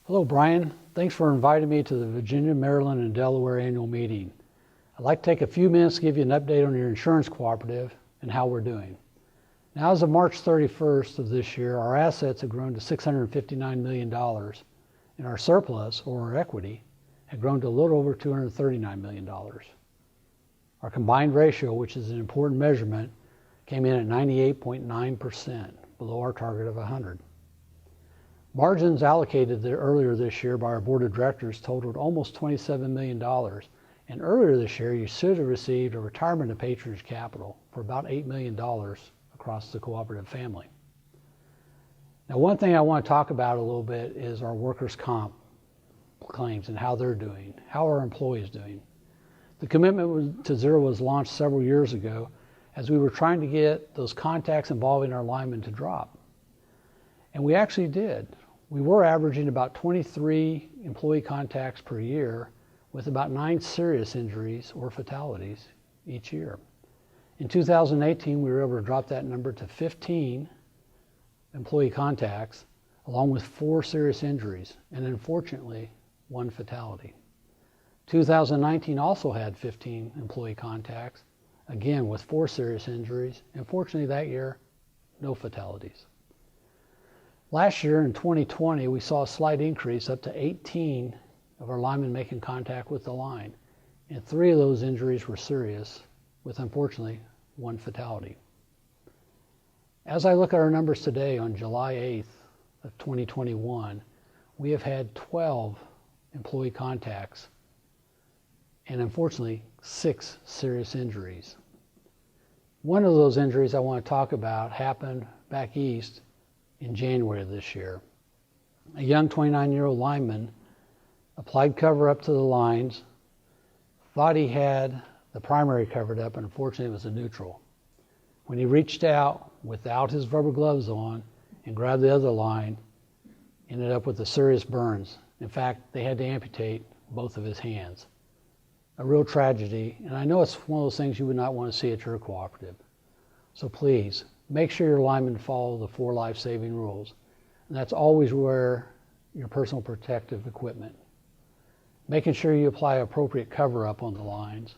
Hello, Brian. Thanks for inviting me to the Virginia, Maryland, and Delaware annual meeting. I'd like to take a few minutes to give you an update on your insurance cooperative and how we're doing. Now, as of March 31st of this year, our assets have grown to $659 million, and our surplus, or our equity, had grown to a little over $239 million. Our combined ratio, which is an important measurement, came in at 98.9%, below our target of 100. Margins allocated earlier this year by our board of directors totaled almost $27 million, and earlier this year you should have received a retirement of patronage capital for about $8 million across the cooperative family. Now, one thing I want to talk about a little bit is our workers' comp claims and how they're doing, how are our employees doing. The commitment to zero was launched several years ago as we were trying to get those contacts involving our linemen to drop. And we actually did. We were averaging about 23 employee contacts per year with about 9 serious injuries or fatalities each year. In 2018, we were able to drop that number to 15 employee contacts, along with 4 serious injuries, and unfortunately, 1 fatality. 2019 also had 15 employee contacts, again with 4 serious injuries, and fortunately that year, no fatalities. Last year in 2020, we saw a slight increase up to 18 of our linemen making contact with the line, and 3 of those injuries were serious, with unfortunately 1 fatality. As I look at our numbers today on July 8th of 2021, we have had 12 employee contacts and unfortunately 6 serious injuries. One of those injuries I want to talk about happened back east in January of this year. A young 29-year-old lineman applied cover up to the lines, thought he had the primary covered up, and unfortunately it was a neutral. When he reached out without his rubber gloves on and grabbed the other line, ended up with the serious burns. In fact, they had to amputate both of his hands. A real tragedy, and I know it's one of those things you would not want to see at your cooperative. So please, make sure your linemen follow the 4 life-saving rules, and that's always wear your personal protective equipment. Making sure you apply appropriate cover-up on the lines.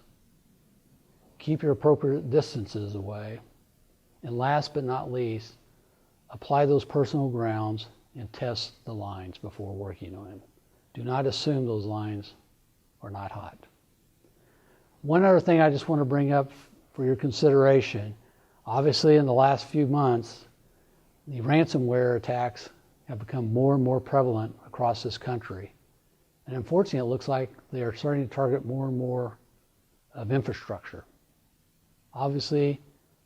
Keep your appropriate distances away. And last but not least, apply those personal grounds and test the lines before working on them. Do not assume those lines are not hot. One other thing I just want to bring up for your consideration, obviously in the last few months, the ransomware attacks have become more and more prevalent across this country. And unfortunately, it looks like they are starting to target more and more of infrastructure. Obviously,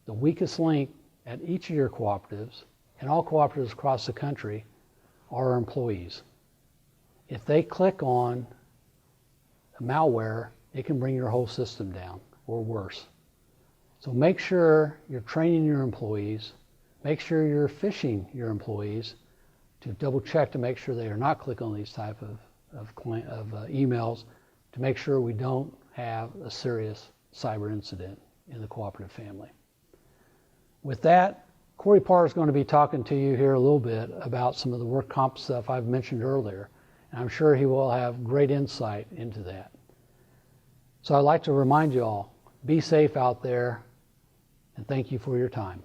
the weakest link at each of your cooperatives and all cooperatives across the country are our employees. If they click on a malware, it can bring your whole system down or worse. So make sure you're training your employees, make sure you're phishing your employees to double check to make sure they are not clicking on these type of emails to make sure we don't have a serious cyber incident in the cooperative family. With that, Corey Parr is going to be talking to you here a little bit about some of the work comp stuff I've mentioned earlier, and I'm sure he will have great insight into that. So I'd like to remind you all, be safe out there, and thank you for your time.